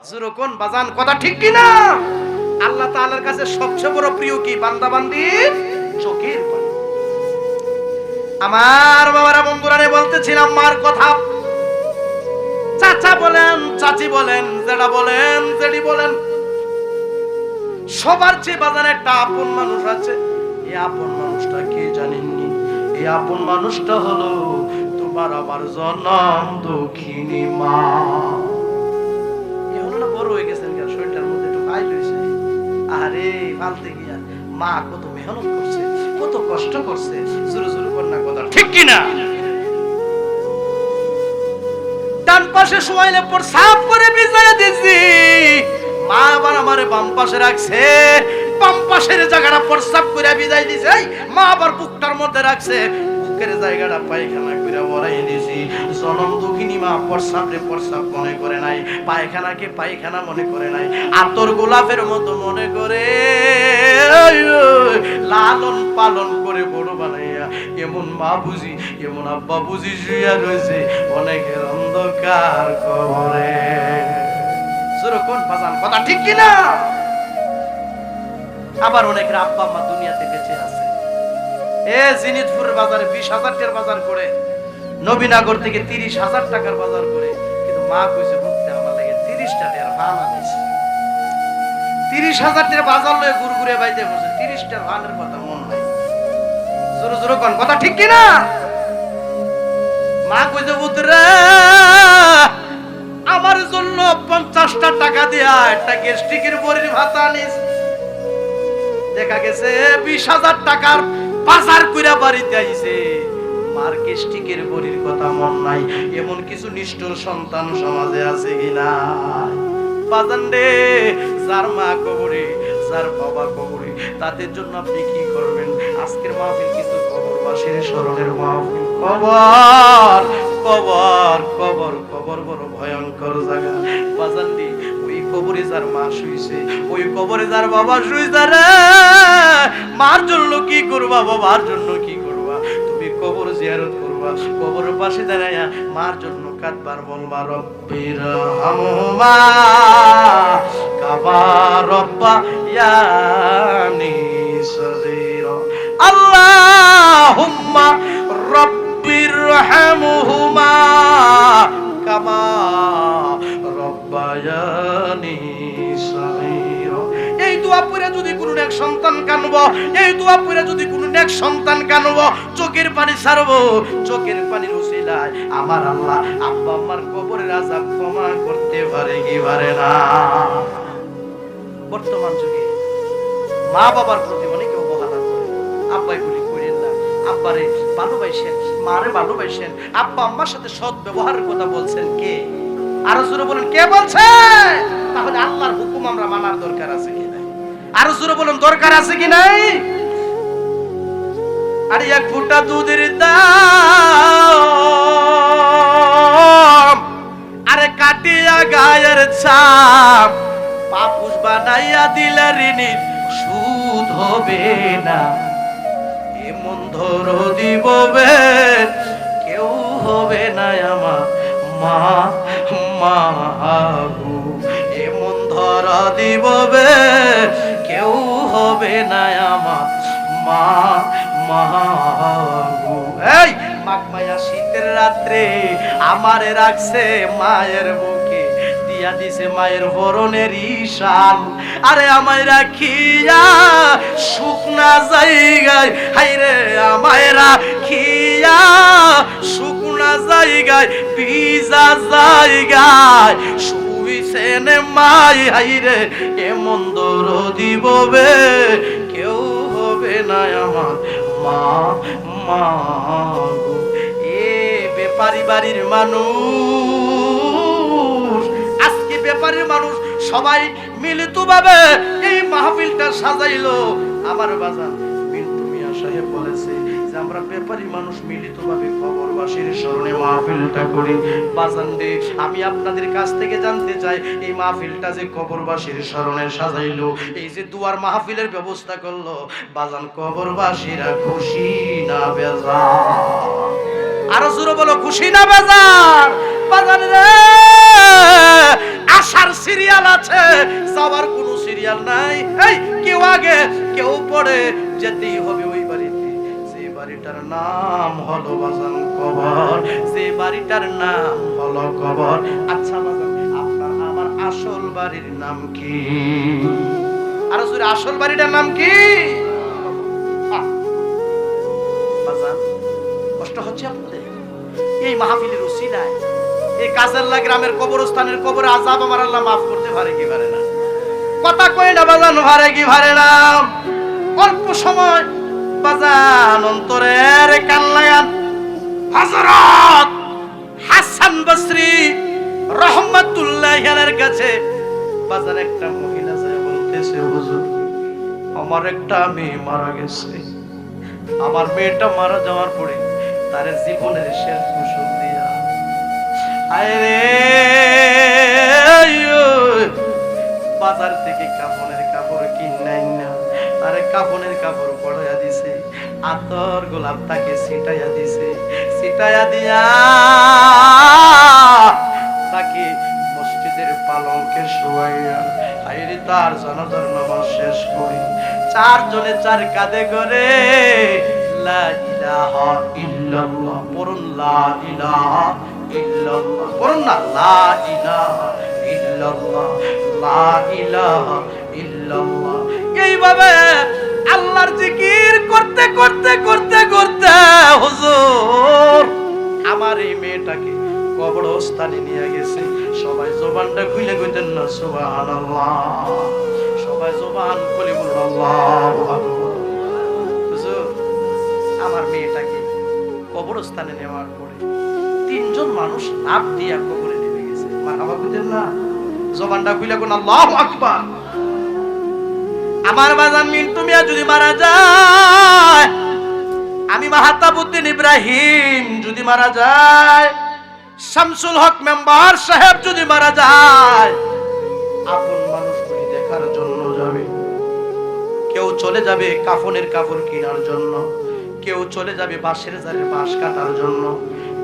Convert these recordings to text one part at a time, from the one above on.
জোরে কোন বাজান, কথা ঠিক কি না? আল্লাহ তাআলার কাছে সবচেয়ে বড় প্রিয় কি? বান্দা বান্দির চোখের পানি। আমার বাবারা, বন্ধুরা, বলতেছিলাম মার কথা। চাচা বলেন, চাচি বলেন, জেঠা বলেন, জেঠি বলেন, সবার চেয়ে বাজারে একটা আপন মানুষ আছে। এই আপন মানুষটা কে জানেননি? এই আপন মানুষটা হলো তোমার আমার জনম দক্ষিণী মা। এখন না বড় হয়ে গেছেন, শরীরটার মধ্যে একটু পাই লইছে। আরে পালতে গিয়া মা কত মেহনত করছে, কত কষ্ট করছে। জোরে জোরে কন্যা কথা ঠিক কিনা? ডান পাশে শোয়াইলে পর সাফ করে বিছায়া দিছি, মা আবার আমারে বাম পাশে রাখছে। বাম পাশের জায়গাটা প্রসাব করে বিদায় দিছে, মা আবার বুকটার মধ্যে রাখছে। বুকের জায়গাটা পায়খানা করে বড়াই দিছি। জনম দুঃখিনী মা প্রসাবরে প্রসাব মনে করে নাই, পায়খানাকে পায়খানা মনে করে নাই, আতর গোলাপের মতো মনে করে লালন পালন করে বড় বানাইয়া। এমন মা বুঝি, এমন আব্বা বুঝি শুইয়া রয়েছে অনেকের অন্ধকার কবরে। কোন বাজান, কথা ঠিক কিনা? আবার অনেকের আব্বা আম্মা দুনিয়াতে বেঁচে আছে। জিনিতপুরের বাজারে 20,000 টাকার বাজার করে, নবীনগর থেকে 30,000 টাকার বাজার করে, কিন্তু মা কইছে বুঝতে আমার লাগে 30 টাকার ভান আনেছে। 30,000 টাকার বাজার লয়ে গুড়গুড়ে বাইতে বসে, 30 টাকার ভানের কথা মন নাই। জোরে জোরে কোন, কথা ঠিক কিনা? মা কইছে বুতরা আমার জন্য 50টা টাকা দিয়া একটা গ্যাস্ট্রিকের বড়ির ভাত আনিস। দেখা গেছে 20,000 টাকার বাজার কইরা বাড়িতে আইছে, মার গ্যাস্ট্রিকের বড়ির কথা মন নাই। এমন কিছু নিষ্ঠুর সন্তান সমাজে আছে কিনা? বাজান রে, যার মা কবরে, যার বাবা কবরে, তাদের জন্য আপনি কি করবেন? আজকের মাহফিল কিন্তু কবরবাসীর স্মরণের মাহফিল। কবর কবর কবর কবর বড় ভয়ঙ্কর জায়গা। বাজান রে, ওই কবরে যার মা শুইছে, ওই কবরে যার বাবা শুইছে রে, মার জন্য কি করবা, বাবার জন্য কি করবা? তুমি কবর জিয়ারত করবা, কবরের পাশে দাঁড়ায়া মার জন্য কাঁদবার, বলবা রব্বির হামহুমা কামা রব্বায়ানি সগীরা। আল্লাহুম্মা রব্বির হামহুমা কামা রব্বায়ানি সগীরা। এই দোয়া পড়ে যদি কোনো নেক সন্তান কানবো, এই দোয়া পড়ে যদি কোনো নেক সন্তান কানবো, চোখের পানি ছাড়বো, চোখের পানির উসিলায় আমার আল্লাহ আব্বা আম্মার কবরের আযাব ক্ষমা করতে পারে কি পারে না? বর্তমান যুগে মা বাবার প্রতি অনেকে অবহেলা করে। আব্বাই বলি করেন না, আব্বারে ভালোবাসেন, মারে ভালোবাসেন। আব্বা আম্মার সাথে সৎ ব্যবহারের কথা বলছেন কে? আরো জোরে বলেন, কে বলছে? তাহলে আল্লাহর হুকুম আমরা মানার দরকার আছে কি নাই? আরো জোরে বলেন, দরকার আছে কি নাই? আরে এক ফুটা দুধের দাম, আরে কাটিয়া গায়ের ছাপ, পাপুস বানাইয়া দিলে ঋণীর সুদ হবে না। এমন ধরো দিববে কেউ হবে না আমার মা মাগো। এমন ধরা দিববে কেউ হবে না আমার মা মাগো। এই মাঘ মায়া শীতের রাত্রে আমারে রাখছে মায়ের বুকে, দিয়া দিছে মায়ের হরণের ঈশান। আরে আমায় রাখিয়া শুকনা জায়গায়, হাইরে আমায় রাখিয়া শুকনা জায়গায়, ভিজা জায়গায় শুইছেন মাই। হাইরে এমন দরদি ববে কেউ হবে না আমার মা মাগো। এ বেপারি বাড়ির মানুষ, আজকে বেপারির মানুষ সবাই মিলিতভাবে এই মাহফিলটা সাজাইলো। আমার বাজান বিন্টু মিয়া সাহেব বলেছে যে আমরা বেপারি মানুষ মিলিতভাবে কবরবাসীর স্মরণে মাহফিলটা করি। বাজান রে, আমি আপনাদের কাছ থেকে জানতে চাই, এই মাহফিলটা যে কবরবাসীর স্মরণে সাজাইলো, এই যে দুয়ার মাহফিলের ব্যবস্থা করলো, বাজান কবরবাসীরা খুশি না বেজার? আরো জোরে বলো, খুশি না বেজার? বাজান রে, আসার সিরিয়াল আছে, যাওয়ার কোনো সিরিয়াল নাই। এই কেউ আগে কেউ পরে যেতেই হবে ওই বাড়িতে। যে বাড়িটার নাম হলো বাজান কবর, যে বাড়িটার নাম হলো কবর। আচ্ছা বাজান, আপনার আমার আসল বাড়ির নাম কি? আর আসল বাড়িটার নাম কি? বাজান কষ্ট হচ্ছে আপনাদের এই মাহফিলের উসিলায়, এই কাজেরলা গ্রামের কবরস্থানের কবরে আযাব আমার আল্লাহ মাফ করতে পারে কি পারে না? কথা কই না বাজান, পারে কি পারে না? অল্প সময় বাজান অন্তরের কান লাগান। হযরত হাসান বসরি রাহমাতুল্লাহি আলাইহির কাছে বাজান একটা মহিলা যায় বলতেছে, হুজুর আমার একটা মেয়ে মারা গেছে। আমার মেয়েটা মারা যাওয়ার পরে তার জীবনের শেষ গোসল দিয়া বাজার থেকে কাপড়ের কাপড় কিনাই না, তারে কাপড়ের কাপড় পরাইয়া দিছে, আতর গোলাপ তাকে ছিটাইয়া দিছে, ছিটাইয়া দিয়া তাকে মসজিদের পালঙ্কে শোয়াইয়া আইরে তার জানাজার নামাজ শেষ করে চারজনে চার কাঁধে করে লা ইলাহা ইল্লাল্লাহ পড়ুন, লা ইলাহা ইল্লাল্লাহ পড়ুন না, লা ইলাহা ইল্লাল্লাহ, লা ইলাহা ইল্লাল্লাহ। এইভাবে আল্লাহর জিকির করতে করতে করতে করতে হুজুর আমার এই মেয়েটাকে কবরস্থানে নিয়ে গেছে। সবাই জবানটা খুলে কইতেন না সুবহানাল্লাহ, সবাই জবান খুলে বলুন আল্লাহু আকবার। হুজুর আমার মেয়েটাকে কবরস্থানে নেওয়ার পরে তিনজন মানুষ লাফ দিয়া কবরে নেমে গেছে। মারহাবা কইতেন না, জবানটা খুলে কোন আল্লাহু আকবার। আমার বাজান মিন্টু মিয়া যদি মারা যায়, আমি মাহতাবউদ্দিন ইব্রাহিম যদি মারা যায়, শামসুল হক মেম্বার সাহেব যদি মারা যায়, আপন মানুষগুলি দেখার জন্য যাবে। কেউ চলে যাবে কাফনের কাপড় কেনার জন্য, কেউ চলে যাবে বাঁশের জারে বাঁশ কাটার জন্য,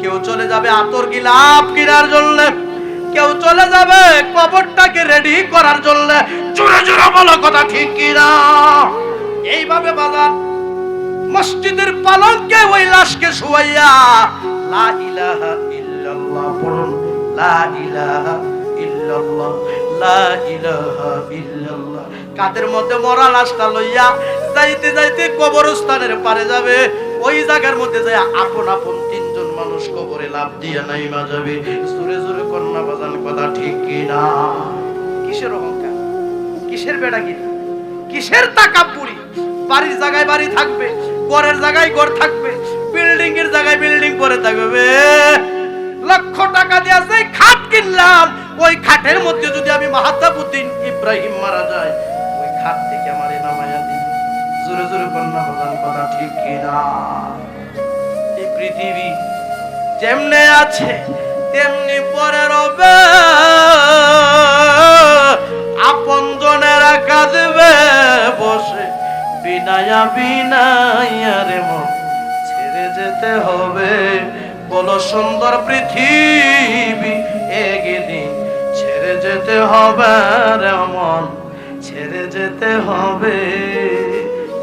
কেউ চলে যাবে আতর গিলাপ কেনার জন্য, কেউ চলে যাবে কবরটাকে রেডি করার জন্য। জোরে জোরে বলো কথা ঠিক কিনা? এইভাবে বাজার মসজিদের পালঙ্কে ওই লাশকে শুয়াইয়া লা ইলাহা ইল্লাল্লাহ পড়ুন, লা ইলাহা ইল্লাল্লাহ, লা ইলাহা ইল্লাল্লাহ। কাদের মধ্যে মরা লাশটা লইয়া যাইতে যাইতে কবরস্থানের পারে যাবে। ওই জায়গার মধ্যে যায় আপন আপন তিনজন মানুষ কবরে লাফ দিয়া নাইমা যাবে। জোরে জোরে কন্যা বাজান কথা ঠিক কিনা? কিসের অহংকার, কিসের বেড়াগিরি, কিসের তাকাব্বুরি? বাড়ির জায়গায় বাড়ি থাকবে, ঘরের জায়গায় ঘর থাকবে, বিল্ডিং এর জায়গায় বিল্ডিং পরে থাকবে। লক্ষ টাকা দিয়ে যে খাট কিনলাম, ওই খাটের মধ্যে যদি আমি মাহতাবউদ্দিন ইব্রাহিম মারা যায়, ওই খাট থেকে আমারে নামাইয়া দিন। জোরে জোরে কন্যা বাজান কথা ঠিক কিনা? এই পৃথিবী যেমনে আছে তেমনি পরে রবে, আপন জনেরা কাঁদবে বসে, বিনায়া বিনায়া রে মন ছেড়ে যেতে হবে। বলো সুন্দর পৃথিবী একদিন ছেড়ে যেতে হবে রে মন, ছেড়ে যেতে হবে।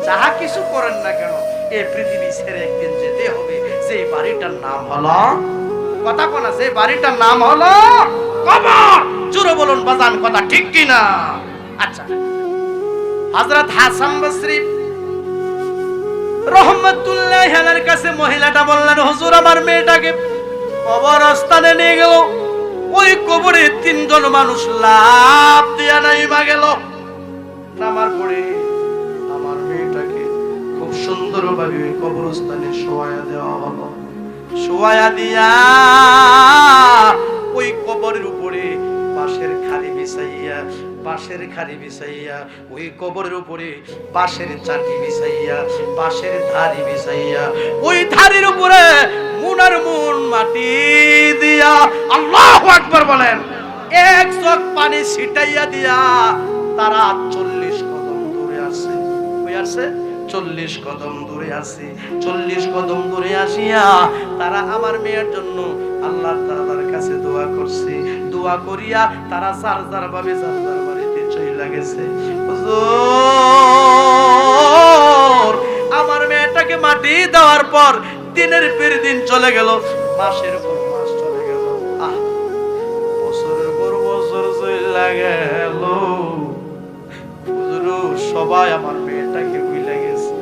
যাহা কিছু করেন না কেন, এই পৃথিবী ছেড়ে একদিন যেতে হবে। সেই বাড়িটার নাম হলো কথা কোনা, সেই বাড়িটার নাম হলো কবর। জোরে বলুন বাজান কথা ঠিক কিনা? আচ্ছা, হযরত হাসান বসরি রাহমাতুল্লাহি আলাইহির কাছে মহিলাটা বললেন, হুজুর আমার মেয়েটাকে কবরস্থানে নিয়ে গেল। ওই কবরে তিনজন মানুষ লাফ দিয়া নাইমা গেল। নামার পরে আমার মেয়েটাকে খুব সুন্দরভাবে ওই কবরস্থানে শোয়ায়া দেওয়া হলো। শোয়ায়া দিয়া ওই কবরের উপরে বাঁশের খাড়ি বিছাইয়া, বাঁশের খাড়ি বিছাইয়া, ওই কবরের উপরে বাঁশের চাটি বিছাইয়া, বাঁশের ধারি বিছাইয়া, ওই ধারির উপরে মুনার মুন মাটি দিয়া, আল্লাহু আকবার বলেন, এক চোখ পানি ছিটাইয়া দিয়া তারা 40 কদম দূরে আছে। কই আছে? 40 কদম দূরে আছে। 40 কদম দূরে আসিয়া তারা আমার মেয়ের জন্য আল্লাহ তাআলার কাছে দোয়া করছে। দোয়া দোয়া করিয়া তারা যার বাড়িতে চলে গেছে। আমার মেয়েটাকে মাটি দেওয়ার পর দিনের পর দিন চলে গেল, মাসের পর মাস চলে গেল, বছরের পর বছর চলে গেল। সবাই আমার মেয়েটাকে ভুলে গেছে,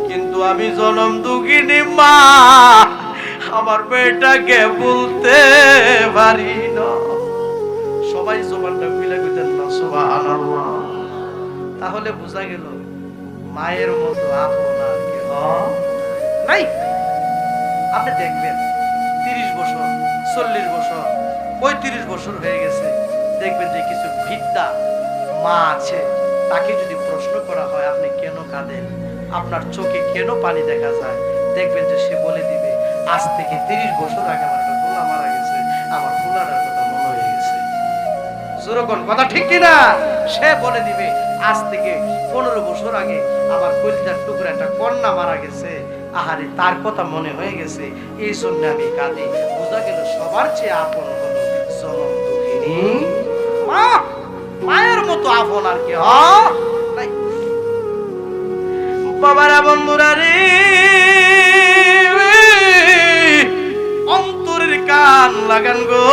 কিন্তু আমি জনম দুঃখিনী মা আমার মেয়েটাকে বলতে পারি না। সবাই জবানটা ভুলে গেছেন না, সুবহানাল্লাহ। তাহলে বোঝা গেল মায়ের মতো আপন আর কেউ নাই। আপনি দেখবেন 30 বছর 40 বছর 35 বছর হয়ে গেছে, দেখবেন যে কিছু বৃদ্ধা মা আছে, তাকে যদি প্রশ্ন করা হয় আপনি কেন কাঁদেন, আপনার চোখে কেন পানি দেখা যায়, দেখবেন যে সে বলে দিবে আজ থেকে 30 বছর আগে আমার একটা পোলা মারা গেছে, আমার পোলাটার কথা মনে হয়ে গেছে। যেরকম কথা ঠিক কিনা? সে বলে দিবে আজ থেকে 15 বছর আগে আমার কলিজার টুকরা একটা কন্যা মারা গেছে, আহারে তার কথা মনে হয়ে গেছে, এই জন্য আমি কাঁদি। বোঝা গেল সবার চেয়ে আপন হলো জনম দুঃখিনী মা। মায়ের মতো আপন আর কি নাই। বাবারা বন্ধুরা রে, অন্তরের কান লাগান গো।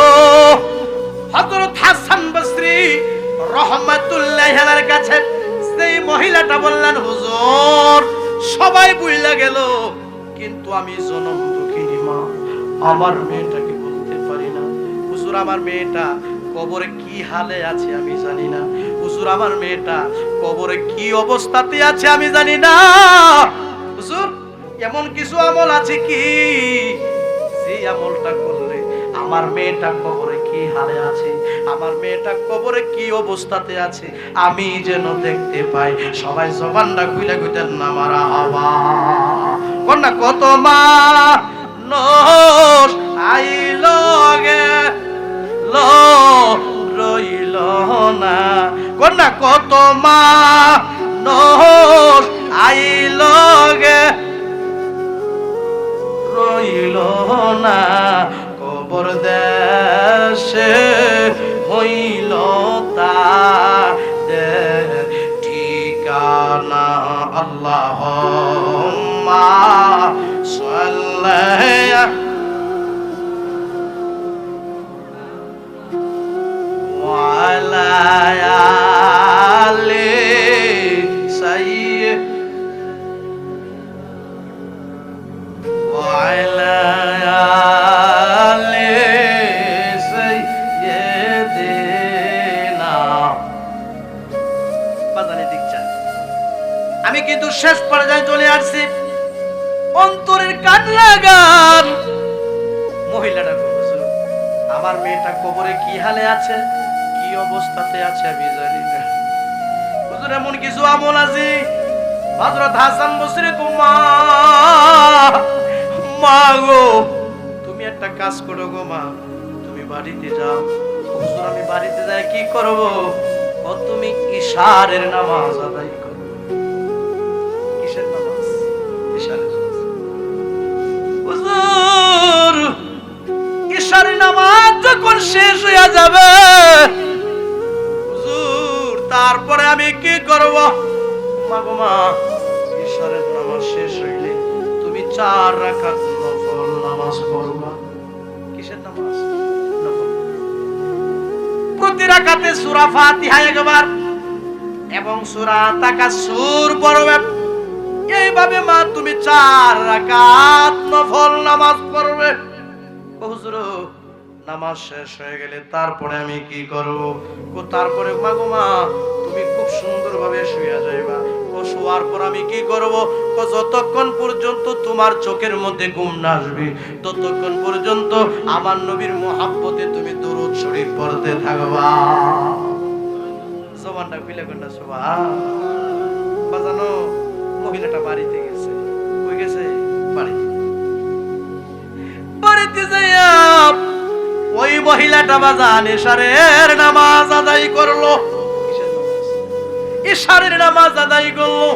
হযরত হাসান বসরি রাহমাতুল্লাহি আলাইহির কাছে সেই মহিলাটা বললেন, হুজুর সবাই ভুলে গেল, কিন্তু আমি জনম দুঃখিনী মা আমার মেয়েটাকে বলতে পারি না। হুজুর আমার মেয়েটা কবরে কি হালে আছে আমি জানি না। হুজুর আমার মেয়েটা কবরে কি অবস্থাতে আছে আমি জানি না। হুজুর এমন কিছু আমল আছে কি যে আমলটা করলে আমার মেয়েটা কবরে কি হালে আছে, আমার মেয়েটা কবরে কি অবস্থাতে আছে আমি যেন দেখতে পাই। সবাই জবানটা খুলে কইতেন না মারহাবা। কন্যা কত মা নস আইলো গে রইল না, কন্যা কত মা নস আইল গে রইল না, কবর দেশে হইল তাদের ঠিকানা। আল্লাহুম্মা সাল্লি وعلى آل سيدنا وعلى آل سيدنا। বাজারে দেখছেন আমি কিন্তু শেষ পর্যায়ে চলে আসছি। অন্তরের কান লাগান। মহিলাটা বলছে আমার মেয়েটা কবরে কি হালে আছে কি অবস্থাতে আছে আমি জানি না। হুজুর এমন কিছু আমল আছে। হযরত হাসান বসরি মা গো তুমি একটা কাজ করো গো মা, তুমি বাড়িতে যাও। হুজুর আমি বাড়িতে যাই কি করব? ও তুমি ইশারের নামাজ আদায় করো। কিসের নামাজ? ইশারের। হুজুর ইশারের নামাজ যখন শেষ হয়ে যাবে হুজুর তারপরে আমি কি করব? মা গো মা ইশারের নামাজ শেষ হইলে তুমি 4 রাকাত নফল নামাজ পড়বা। কিসের নামাজ? নফল। প্রতি রাকাতে সূরা ফাতিহা একবার এবং সূরা তাকাসুর পড়বে। এইভাবে মা তুমি 4 রাকাত নফল নামাজ পড়বে। হুজুর নামাজ শেষ হয়ে গেলে তারপরে আমি কি করব? তারপরে মা গো মা তুমি খুব সুন্দরভাবে শুয়ে যাইবা। ও শোয়ার পর আমি কি করব? যতক্ষণ পর্যন্ত তোমার চোখের মধ্যে ঘুম না আসবে ততক্ষণ পর্যন্ত আমার নবীর মহব্বতে তুমি দরুদ শরীফ পড়তে থাকবা। জবানটা খুলে কন্যা সুবহান। বাজানো মহিলাটা বাড়িতে গেছে। কই গেছে? বাড়িতে। বাড়িতে যাইয়া ওই মহিলাটা বাজান ইশারের নামাজ আদায় করলো। কিসের নামাজ? ইশারের নামাজ আদায় করলো।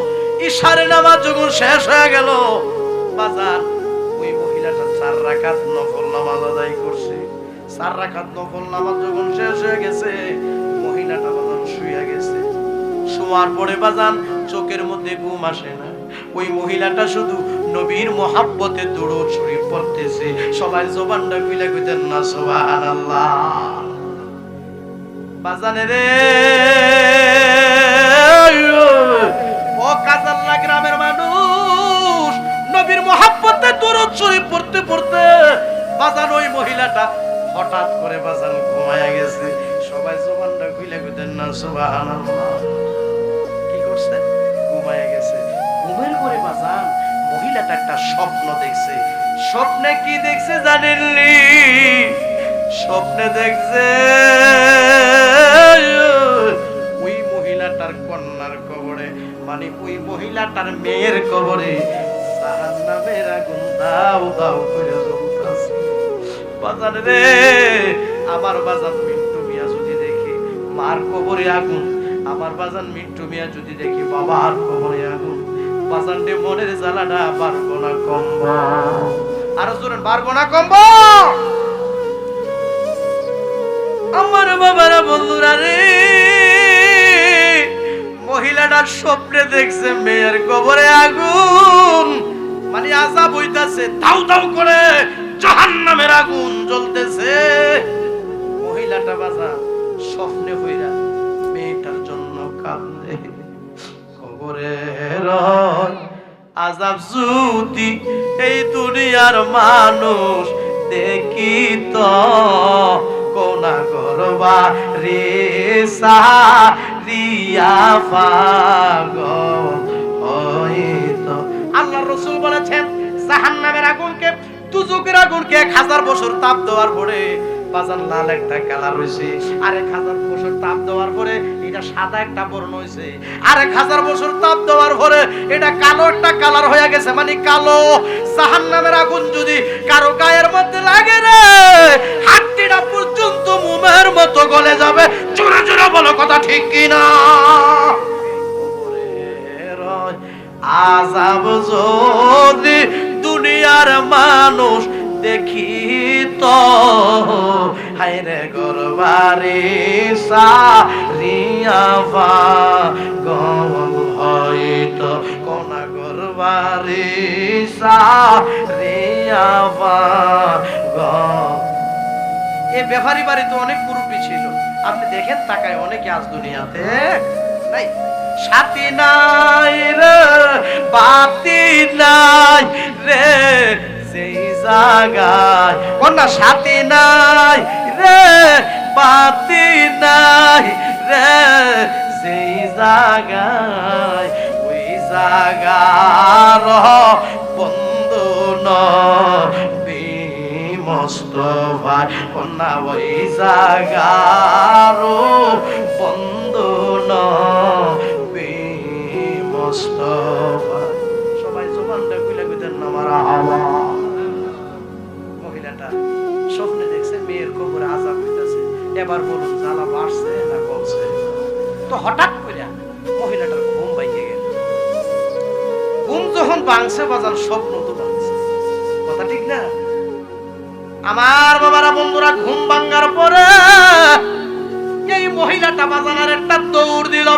ইশারের নামাজ যখন শেষ হয়ে গেল বাজান ওই মহিলাটা 4 রাকাত নফল নামাজ আদায় করছে। 4 রাকাত নফল নামাজ যখন শেষ হয়ে গেছে, মহিলাটা বাজান শুয়ে গেছে। শোয়ার পরে বাজান চোখের মধ্যে ঘুম আসে না। ওই মহিলাটা শুধু নবীর মহাব্বতে দুরূদ শরীফ পড়তেছে। সবাই জবানটা খুলে কইতেন না সুবহানাল্লাহ। বাজানে রে ও কাজাল্লা গ্রামের মানুষ, নবীর মহাব্বতে দুরূদ শরীফ পড়তে পড়তে বাজান ওই মহিলাটা হঠাৎ করে বাজান ঘুমায়া গেছে। সবাই জবানটা খুলে কইতেন না সুবহানাল্লাহ। কি করছে? ঘুমায়া গেছে। ঘুমের পরে বাজান মহিলাটা একটা স্বপ্ন দেখছে। স্বপ্নে কি দেখছে জানেননি? স্বপ্নে দেখছে ওই মহিলাটার কন্যার কবরে, মানে ওই মহিলাটার মেয়ের কবরে জাহান্নামের আগুন দাউ দাউ করে জ্বলতেছে। বাজান রে, আমার বাজান মিন্টু মিয়া যদি দেখে মার কবরে আগুন, আমার বাজান মিন্টু মিয়া যদি দেখে বাবার কবরে আগুন, বাজান রে মনের জ্বালাটা পারবো না কমব। আরো জোরে পারবো না কমব। আমার বাবারা বন্ধুরা রে, মহিলাটার স্বপ্নে দেখছে মেয়ের কবরে আগুন, মানে আযাব হইতাছে, দাউ দাউ করে জাহান্নামের আগুন জ্বলতেছে। মহিলাটা বাজান স্বপ্নে হইরা মেয়েটার জন্য কাঁদে। কবরের আযাব যদি এই দুনিয়ার মানুষ দেখিত, কোনা করবা রে সারিয়া পাগল হইতো। আল্লাহর রাসূল বলেছেন জাহান্নামের আগুনকে, দুজকের আগুনকে 1000 বছর তাপ দেওয়ার পরে বাজান লাল একটা কালার হইছে, আর 1000 বছর তাপ দেওয়ার পরে এটা সাদা একটা বর্ণ হইছে, আর 1000 বছর তাপ দেওয়ার পরে এটা কালো একটা কালার হয়ে গেছে, মানে কালো। জাহান্নামের আগুন যদি কারো গায়ের মধ্যে লাগে রে, হাড়টা পর্যন্ত মোমের মতো গলে যাবে। জোরে জোরে বলো কথা ঠিক কিনা? আযাব যদি দুনিয়ার মানুষ দেখিত, হায়রে গরবারে সারিয়া পাগল হইতো, কোনা গরবারে সারিয়া পাগল। এই ব্যাপারী বাড়িতে অনেক মুরব্বী ছিল, আপনি দেখেন তাকায় অনেকে আজ দুনিয়াতে নাই। সাথী নাই রে, বাতি নাই রে, সেই জায়গায় কোনা সাথী নাই রে, বাতি নাই রে, সেই জায়গায় ওই জায়গার বন্ধু নবী মুস্তাফা, কোনা ওই জায়গার বন্ধু নবী মুস্তাফা। সবাই জবানটা খুলে কইতেন না মারহাবা। মহিলাটা স্বপ্নে দেখছে মেয়ের কবরে আযাব হইতাছে। এবার বলুন জ্বালা বাড়ছে না কমছে? তো হঠাৎ করে মহিলাটার ঘুম ভাঙে গেল। ঘুম যখন ভাঙছে বাজান স্বপ্ন তো ভাঙছে, কথা ঠিক না? আমার বাবারা বন্ধুরা, ঘুম ভাঙার পরে এই মহিলাটা বাজানের একটা দৌড় দিল।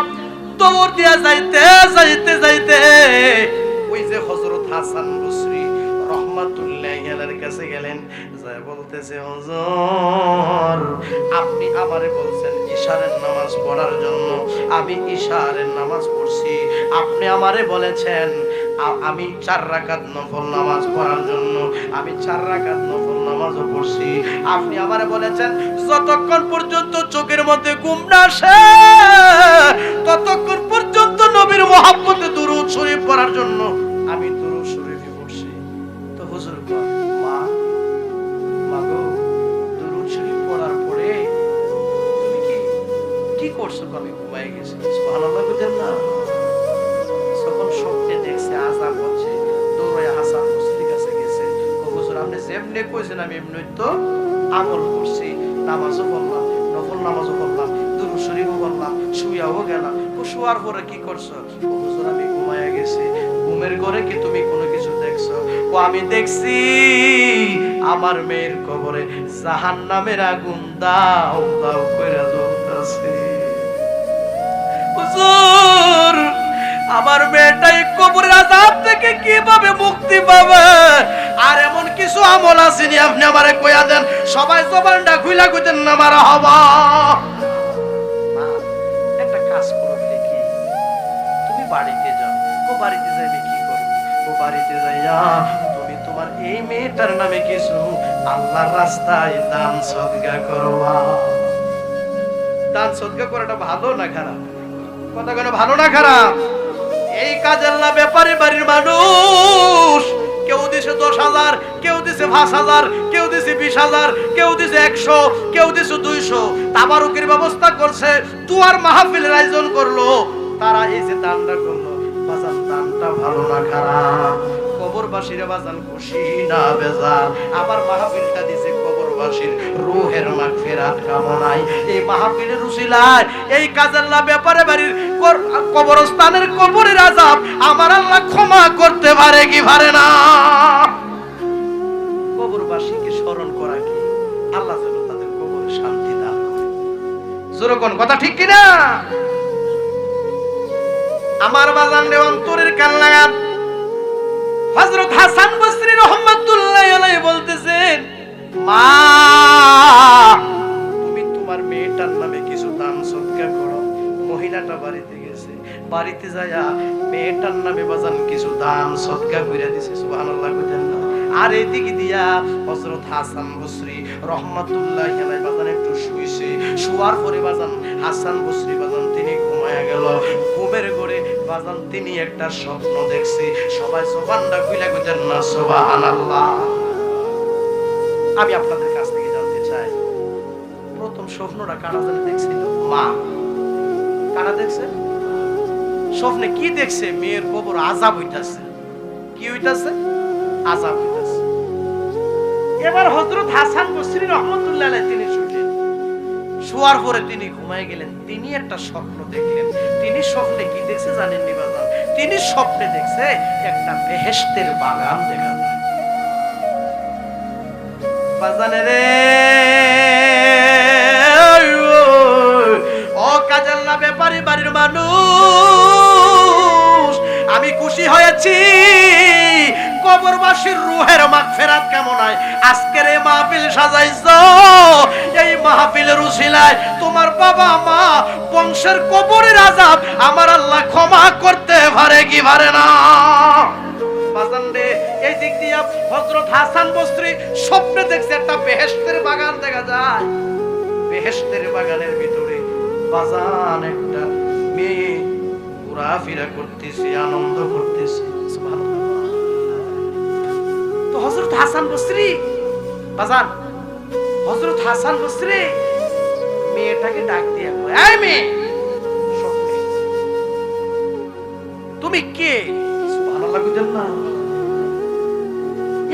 দৌড় দিয়া যাইতে যাইতে যাইতে ওই যে হযরত হাসান বসরি রহমাতুল্লাহি আলাইহির কাছে গেলেন। যায় বলতেছে, হুজুর আপনি আমারে বলছেন ইশারের নামাজ পড়ার জন্য, আমি ইশারের নামাজ পড়ছি। আপনি আমারে বলেছেন আমি 4 রাকাত নফল নামাজ পড়ার জন্য, আমি 4 রাকাত নফল নামাজও পড়ছি। আপনি আমারে বলেছেন যতক্ষণ পর্যন্ত চোখের মধ্যে ঘুম না আসে ততক্ষণ পর্যন্ত নবীর মহব্বতে দুরূদ শরীফ পড়ার জন্য আমি দুরূদ শরীফ পড়ছি। তো হুজুর মা মাগো, দুরূদ শরীফ পড়ার পরে তুমি কি করছো? আমি ঘুমাই গেছি। সুবহানাল্লাহ বুঝেন না? তখন স্বপ্নে দেখছে আযাব হচ্ছে, দৌড়ায় হাসান বসরির কাছে গেছে। হুজুর আপনি যেমনি কইছেন আমি এমনি তো আমল করছি, নামাজও পড়লাম, নফল নামাজও পড়লাম, দুরূদ শরীফ বললাম, শুয়াও গেলাম। ও শুয়ার পরে কি করছো? ও হুজুর আমি ঘুমায়া গেছি। ঘুমের ঘরে কি তুমি কোনো কিছু দেখছো? ও আমি দেখছি আমার মেয়ের কবরে জাহান্নামের আগুন দাও দাও কইরা জ্বলতেছে। হুজুর আমার মেয়েটাই কবরের আযাব থেকে কিভাবে মুক্তি পাবে? আর এমন কিছু আমল আসেনি আপনি আমারে কইয়া দেন। সবাই জবানটা খুইলা কইতেন না মারা হবা। একটা কাজ করো দেখি, তুমি বাড়িতে যাও। ও বাড়িতে যাইবে কি করবে? ও বাড়িতে যাইয়া তুমি তোমার এই মেয়েটার নামে কিছু আল্লাহর রাস্তায় দান সদকা করবা। দান সদকা করাটা ভালো না খারাপ? কথা কেন ভালো না খারাপ? এই কাজের না ব্যাপারে বাড়ির মানুষ কেউ দিছে 10,000, কেউ দিছে 5,000, কেউ দিছে 20,000, কেউ দিছে 100, কেউ দিছে 200। তাবারুকের ব্যবস্থা করছে, দুয়ার মাহফিলের আয়োজন করলো। তারা এই যে দানটা করলো, বাজান দানটা ভালো না খারাপ? কবরবাসীরা বাজান খুশি না বেজার? আবার মাহফিলটা দিছে কবরবাসীর রূহের মাগফিরাত কামনায়। এই মাহফিলের উসিলায় এই কাজের না ব্যাপারে বাড়ির কবরস্থানের কবরের আযাব আমার আল্লাহ ক্ষমা করতে পারে কি পারে না? কবরবাসীকে স্মরণ করা কি আল্লাহ যেন তাদের কবরে শান্তি দান করে। জোরে কোন কথা ঠিক কিনা? আমার বাজান রে অন্তরের কান লাগান। হযরত হাসান বসরি রাহমাতুল্লাহি আলাইহি বলতেছেন, মা তুমি তোমার মেয়েটার নামে কিছু দান সদকা করো। মহিলাটা বাড়িতে গেছে, বাড়িতে যায়া মেয়েটার নামে বাজান কিছু দান সদকা কইরা দিছে। সুবহানাল্লাহ কইতেন না? আর এদিকে দিয়া হযরত হাসান বসরি রাহমাতুল্লাহি আলাইহি বাজান একটু শুইছে। শুয়ার পরে বাজান হাসান বসরি বাজান তিনি ঘুমায়া গেল। ঘুমের ঘরে বাজান তিনি একটা স্বপ্ন দেখছে। সবাই সুবহানাল্লাহ কইলা কইতেন না? সুবহানাল্লাহ। আমি আপনাদের কাছ থেকে জানতে চাই, প্রথম স্বপ্নটা কারা জানে দেখছিল? মা। কারা দেখছে? স্বপ্নে কি দেখছে? মেয়ের কবর আযাব হইতাছে। কি হইতাছে? আযাব হইতাছে। এবার হযরত হাসান বসরি রাহমাতুল্লাহি আলাইহি তিনি শুনলেন। শোয়ার পরে তিনি ঘুমায় গেলেন। তিনি একটা স্বপ্ন দেখলেন। তিনি স্বপ্নে কি দেখছে জানেন নি বাজান? তিনি স্বপ্নে দেখছে একটা বেহেশতের বাগান দেখা যায়। বাজানে রে ও কাজের না ব্যাপারী বাড়ির মানুষ, আমি খুশি হয়েছি কবরবাসীর রূহের মাগফিরাত কামনায় আজকের এই মাহফিল সাজাইছো। এই মাহফিলের উসিলায় তোমার বাবা মা বংশের কবরের আযাব আমার আল্লাহ ক্ষমা করতে পারে কি পারে না? বাজান রে এই দিক দিয়া হযরত হাসান বসরি স্বপ্নে দেখছে একটা বেহেশতের বাগান দেখা যায়। বেহেশতের বাগানের ভিতরে বাজান একটা মেয়ে ঘোরাফেরা করতেছে, আনন্দ করতেছে। সুবহানাল্লাহ। তো হযরত হাসান বসরি বাজান, হযরত হাসান বসরি মেয়েটাকে ডাক দিয়া কয়, এই মেয়ে স্বপ্নে তুমি কে? সুবহানাল্লাহ কইতেন না?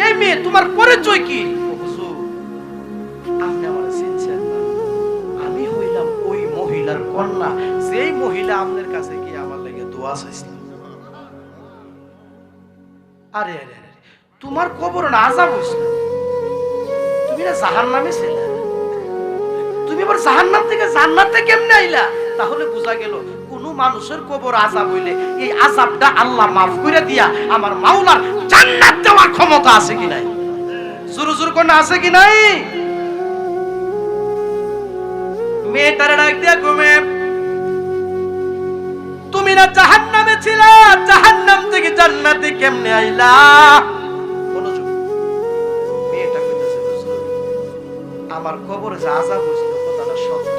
এই মেয়ে তোমার পরিচয় কি? হুজুর আপনি আমারে চিনছেন না? আমি হইলাম ওই মহিলার কন্যা যেই মহিলা আপনার কাছে গিয়ে আমার লাগি দোয়া চাইছিল। আরে আরে আরে তোমার কবর না আযাব হইছিল? তুমি না জাহান্নামে ছিলে? তুমি আবার জাহান্নাম থেকে জান্নাতে কেমনে আইলা? তাহলে বোঝা গেল কোন মানুষের কবর আযাব হইলে এই আযাবটা আল্লাহ মাফ করে দিয়া আমার মাওলার জান্নাত দেওয়ার ক্ষমতা আছে কি নাই? জোরে জোরে কোন আছে কি নাই? মেয়েটারে ডাক দিয়া ঘুমে, তুমি না জাহান্নামে ছিলা, জাহান্নাম থেকে জান্নাতে কেমনে আইলা? মনোযোগ। মেয়েটা কইতাছে, হুজুর আমার কবরে যে আযাব হইছিল কথাটা সত্য।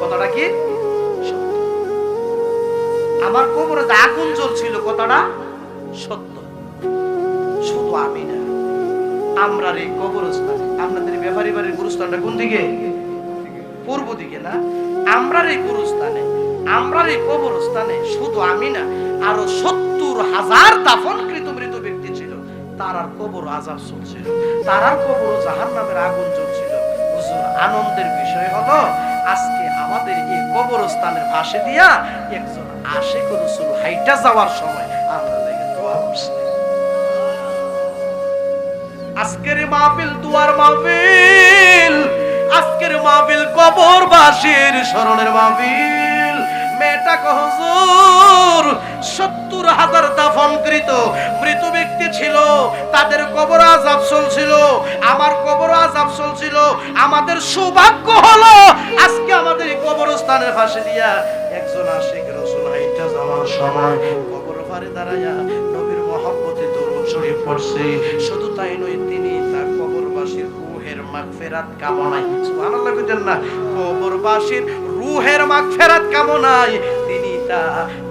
কথাটা কি সত্য? আমার কবরে যে আগুন জ্বলছিল কথাটা সত্য। শুধু আমি না, আমরার এই কবরস্থান, আপনাদের ব্যাপারী বাড়ির গুরুস্থানটা কোন দিকে? পূর্ব দিকে না? আমরার এই গুরুস্থানে, আমরার এই কবরস্থানে শুধু আমি না, আরো 70,000 দাফনকৃত মৃত ব্যক্তি ছিল। তারার কবর আযাব চলছিল, তারার কবর জাহান্নামের আগুন জ্বলছিল। হুজুর হুজুর আনন্দের বিষয় হলো আজকে আমাদের এই কবরস্থানের পাশে দিয়া একজন আশিক রাসূল হাইটা যাওয়ার সময় আমরা লেগে দোয়া করছি। আজকের মাহফিল দুয়ার মাহফিল, আজকের মাহফিল কবরবাসীর স্মরণের মাহফিল। মেয়েটা হুজুর ৭০,০০০ দাফনকৃত মৃত ব্যক্তি ছিল, তাদের কবর আযাব চলছিল, আমার কবর আযাব চলছিল। আমাদের সৌভাগ্য হলো আজকে আমাদের এই কবরস্থানের পাশে দিয়া একজন আশিক রাসূল হাইটা যাওয়ার সময় কবর পারে দাঁড়ায়া নবীর মহব্বতে দরুদ শরীফ পড়ছে। শুধু তাই নয়, তিনি তার কবরবাসীর রূহের মাগফিরাত কামনায়, সুবহানাল্লাহ কইতেন না, কবরবাসীর রূহের মাগফিরাত কামনায় তিনি তা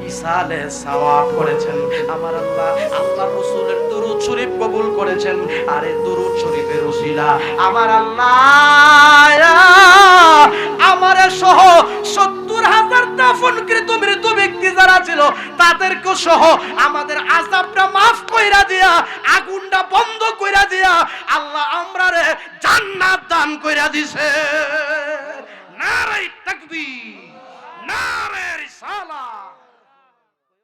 ইসালে সাওয়াব করেছেন। আমার আল্লাহ আল্লাহর রাসূলের দরুদ শরীফ কবুল করেছেন। আর এই দরুদ শরীফের ওসিলা আমার আল্লাহ আমারে সহ ৭০,০০০ দাফনকৃত মৃত ব্যক্তি যারা ছিল তাদেরকে সহ আমাদের আযাবটা মাফ কইরা দিয়া, আগুনটা বন্ধ কইরা দিয়া আল্লাহ আমরারে জান্নাত দান কইরা দিছে। নারে তাকবীর, নারে